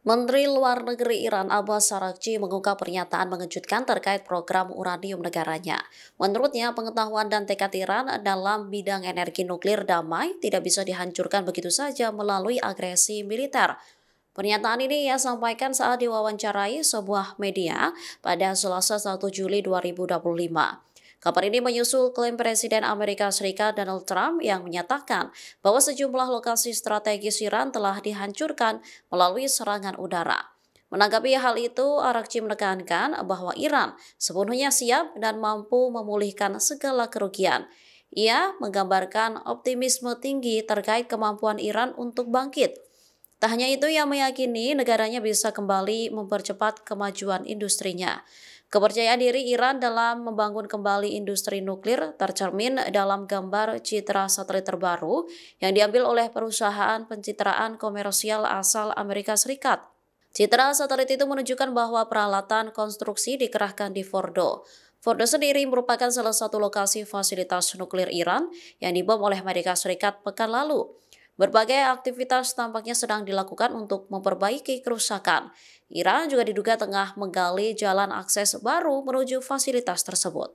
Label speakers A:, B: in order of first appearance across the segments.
A: Menteri Luar Negeri Iran Abbas Araghchi mengungkap pernyataan mengejutkan terkait program uranium negaranya. Menurutnya, pengetahuan dan tekad Iran dalam bidang energi nuklir damai tidak bisa dihancurkan begitu saja melalui agresi militer. Pernyataan ini ia sampaikan saat diwawancarai sebuah media pada Selasa 1 Juli 2025. Kabar ini menyusul klaim Presiden Amerika Serikat Donald Trump yang menyatakan bahwa sejumlah lokasi strategis Iran telah dihancurkan melalui serangan udara. Menanggapi hal itu, Araghchi menekankan bahwa Iran sepenuhnya siap dan mampu memulihkan segala kerugian. Ia menggambarkan optimisme tinggi terkait kemampuan Iran untuk bangkit. Tak hanya itu, ia meyakini negaranya bisa kembali mempercepat kemajuan industrinya. Kepercayaan diri Iran dalam membangun kembali industri nuklir tercermin dalam gambar citra satelit terbaru yang diambil oleh perusahaan pencitraan komersial asal Amerika Serikat. Citra satelit itu menunjukkan bahwa peralatan konstruksi dikerahkan di Fordo. Fordo sendiri merupakan salah satu lokasi fasilitas nuklir Iran yang dibom oleh Amerika Serikat pekan lalu. Berbagai aktivitas tampaknya sedang dilakukan untuk memperbaiki kerusakan. Iran juga diduga tengah menggali jalan akses baru menuju fasilitas tersebut.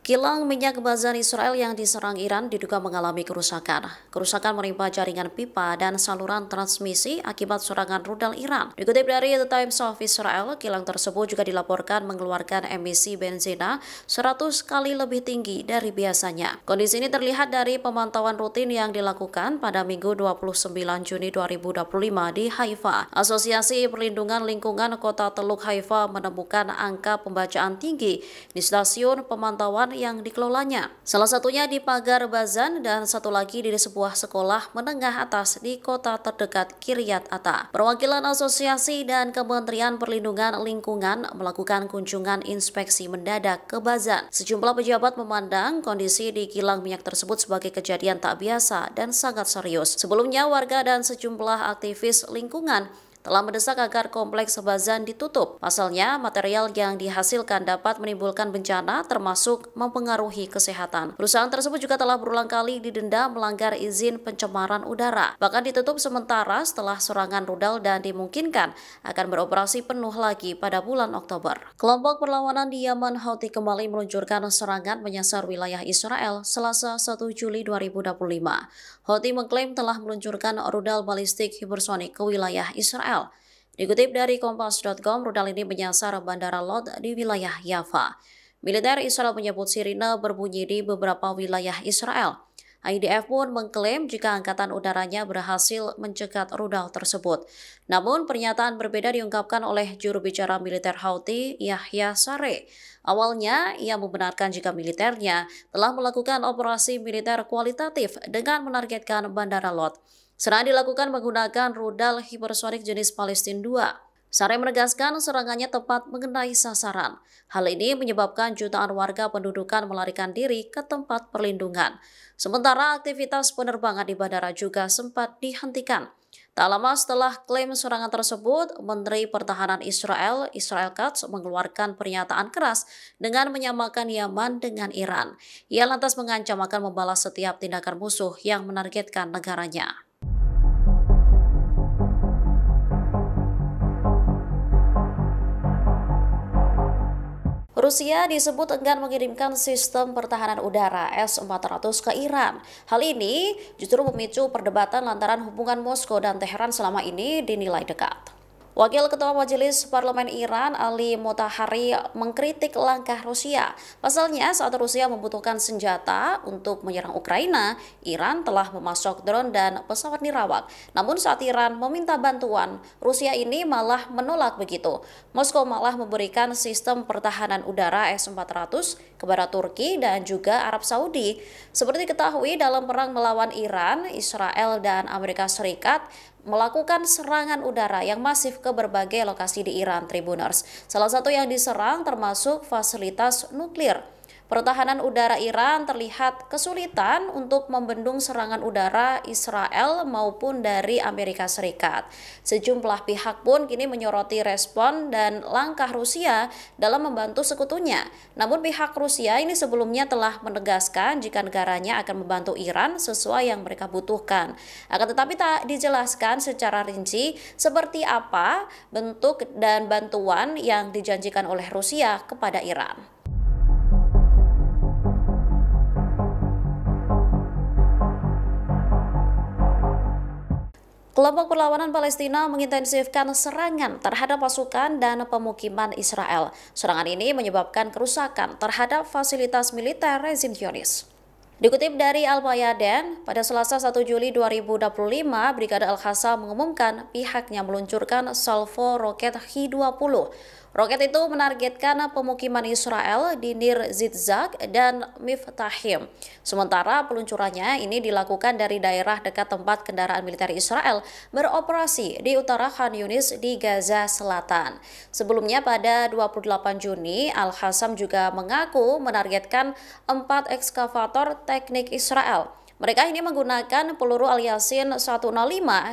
A: Kilang minyak Bazan Israel yang diserang Iran diduga mengalami kerusakan. Kerusakan menimpa jaringan pipa dan saluran transmisi akibat serangan rudal Iran. Dikutip dari The Times of Israel, kilang tersebut juga dilaporkan mengeluarkan emisi benzina 100 kali lebih tinggi dari biasanya. Kondisi ini terlihat dari pemantauan rutin yang dilakukan pada Minggu 29 Juni 2025 di Haifa. Asosiasi Perlindungan Lingkungan Kota Teluk Haifa menemukan angka pembacaan tinggi di stasiun pemantauan yang dikelolanya. Salah satunya di pagar Bazan dan satu lagi di sebuah sekolah menengah atas di kota terdekat Kiryat Ata. Perwakilan asosiasi dan Kementerian Perlindungan Lingkungan melakukan kunjungan inspeksi mendadak ke Bazan. Sejumlah pejabat memandang kondisi di kilang minyak tersebut sebagai kejadian tak biasa dan sangat serius. Sebelumnya, warga dan sejumlah aktivis lingkungan telah mendesak agar kompleks Bazan ditutup. Pasalnya, material yang dihasilkan dapat menimbulkan bencana termasuk mempengaruhi kesehatan. Perusahaan tersebut juga telah berulang kali didenda melanggar izin pencemaran udara. Bahkan ditutup sementara setelah serangan rudal dan dimungkinkan akan beroperasi penuh lagi pada bulan Oktober. Kelompok perlawanan di Yaman Houthi kembali meluncurkan serangan menyasar wilayah Israel Selasa 1 Juli 2025. Houthi mengklaim telah meluncurkan rudal balistik hipersonik ke wilayah Israel. Dikutip dari Kompas.com, rudal ini menyasar Bandara Lod di wilayah Yafa. Militer Israel menyebut sirine berbunyi di beberapa wilayah Israel. IDF pun mengklaim jika angkatan udaranya berhasil mencegat rudal tersebut. Namun, pernyataan berbeda diungkapkan oleh juru bicara militer Houthi, Yahya Saree. Awalnya, ia membenarkan jika militernya telah melakukan operasi militer kualitatif dengan menargetkan Bandara Lod. Serangan dilakukan menggunakan rudal hipersonik jenis Palestine 2. Saree menegaskan serangannya tepat mengenai sasaran. Hal ini menyebabkan jutaan warga pendudukan melarikan diri ke tempat perlindungan. Sementara aktivitas penerbangan di bandara juga sempat dihentikan. Tak lama setelah klaim serangan tersebut, Menteri Pertahanan Israel Katz, mengeluarkan pernyataan keras dengan menyamakan Yaman dengan Iran. Ia lantas mengancam akan membalas setiap tindakan musuh yang menargetkan negaranya. Rusia disebut enggan mengirimkan sistem pertahanan udara S-400 ke Iran. Hal ini justru memicu perdebatan lantaran hubungan Moskow dan Teheran selama ini dinilai dekat. Wakil Ketua Majelis Parlemen Iran, Ali Motahari, mengkritik langkah Rusia. Pasalnya, saat Rusia membutuhkan senjata untuk menyerang Ukraina, Iran telah memasok drone dan pesawat nirawak. Namun saat Iran meminta bantuan, Rusia ini malah menolak begitu. Moskow malah memberikan sistem pertahanan udara S-400 kepada Turki dan juga Arab Saudi. Seperti diketahui, dalam perang melawan Iran, Israel dan Amerika Serikat melakukan serangan udara yang masif ke berbagai lokasi di Iran, Tribuners. Salah satu yang diserang termasuk fasilitas nuklir. Pertahanan udara Iran terlihat kesulitan untuk membendung serangan udara Israel maupun dari Amerika Serikat. Sejumlah pihak pun kini menyoroti respon dan langkah Rusia dalam membantu sekutunya. Namun pihak Rusia ini sebelumnya telah menegaskan jika negaranya akan membantu Iran sesuai yang mereka butuhkan. Akan tetapi tak dijelaskan secara rinci seperti apa bentuk dan bantuan yang dijanjikan oleh Rusia kepada Iran. Kelompok perlawanan Palestina mengintensifkan serangan terhadap pasukan dan pemukiman Israel. Serangan ini menyebabkan kerusakan terhadap fasilitas militer rezim Zionis. Dikutip dari Al-Mayadin, pada Selasa 1 Juli 2025, Brigade Al-Qassam mengumumkan pihaknya meluncurkan salvo roket Hi-20. Roket itu menargetkan pemukiman Israel di Nir Zitzak dan Miftahim. Sementara peluncurannya ini dilakukan dari daerah dekat tempat kendaraan militer Israel beroperasi di utara Khan Yunis di Gaza Selatan. Sebelumnya pada 28 Juni, Al-Qassam juga mengaku menargetkan 4 ekskavator teknik Israel. Mereka ini menggunakan peluru Al-Yasin 105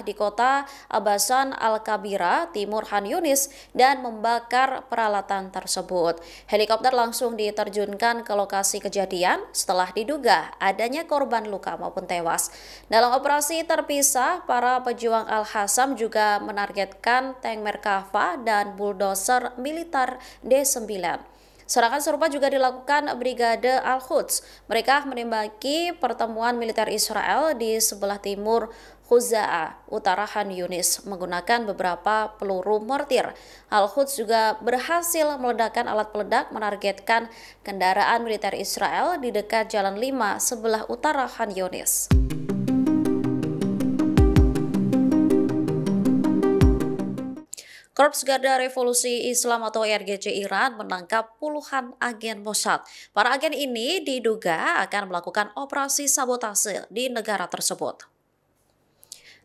A: di kota Abasan Al-Kabira, timur Khan Yunis, dan membakar peralatan tersebut. Helikopter langsung diterjunkan ke lokasi kejadian setelah diduga adanya korban luka maupun tewas. Dalam operasi terpisah, para pejuang Al-Qassam juga menargetkan tank Merkava dan bulldozer militer D9. Serangan serupa juga dilakukan Brigade Al-Quds. Mereka menembaki pertemuan militer Israel di sebelah timur Khuza'ah, utara Khan Yunis, menggunakan beberapa peluru mortir. Al-Quds juga berhasil meledakkan alat peledak menargetkan kendaraan militer Israel di dekat Jalan 5 sebelah utara Khan Yunis. Korps Garda Revolusi Islam atau RGC Iran menangkap puluhan agen Mossad. Para agen ini diduga akan melakukan operasi sabotase di negara tersebut.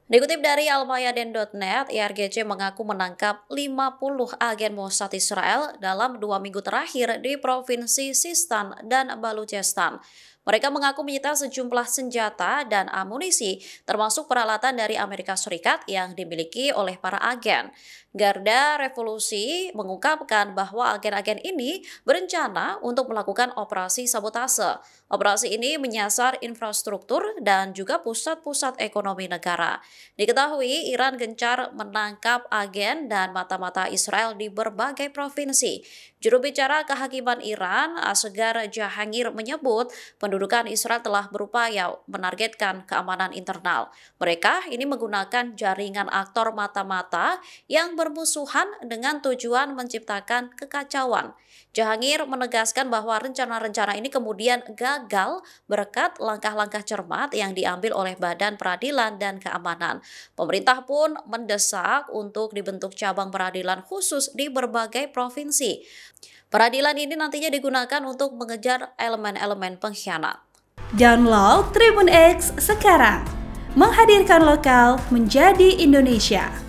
A: Dikutip dari almayadin.net, IRGC mengaku menangkap 50 agen Mossad Israel dalam 2 minggu terakhir di Provinsi Sistan dan Baluchistan. Mereka mengaku menyita sejumlah senjata dan amunisi, termasuk peralatan dari Amerika Serikat yang dimiliki oleh para agen. Garda Revolusi mengungkapkan bahwa agen-agen ini berencana untuk melakukan operasi sabotase. Operasi ini menyasar infrastruktur dan juga pusat-pusat ekonomi negara. Diketahui Iran gencar menangkap agen dan mata-mata Israel di berbagai provinsi. Juru bicara kehakiman Iran, Asghar Jahangir, menyebut pendudukan Israel telah berupaya menargetkan keamanan internal. Mereka ini menggunakan jaringan aktor mata-mata yang bermusuhan dengan tujuan menciptakan kekacauan. Jahangir menegaskan bahwa rencana-rencana ini kemudian gagal berkat langkah-langkah cermat yang diambil oleh Badan Peradilan dan Keamanan. Pemerintah pun mendesak untuk dibentuk cabang peradilan khusus di berbagai provinsi. Peradilan ini nantinya digunakan untuk mengejar elemen-elemen pengkhianat.
B: Download Tribun X sekarang, menghadirkan lokal menjadi Indonesia.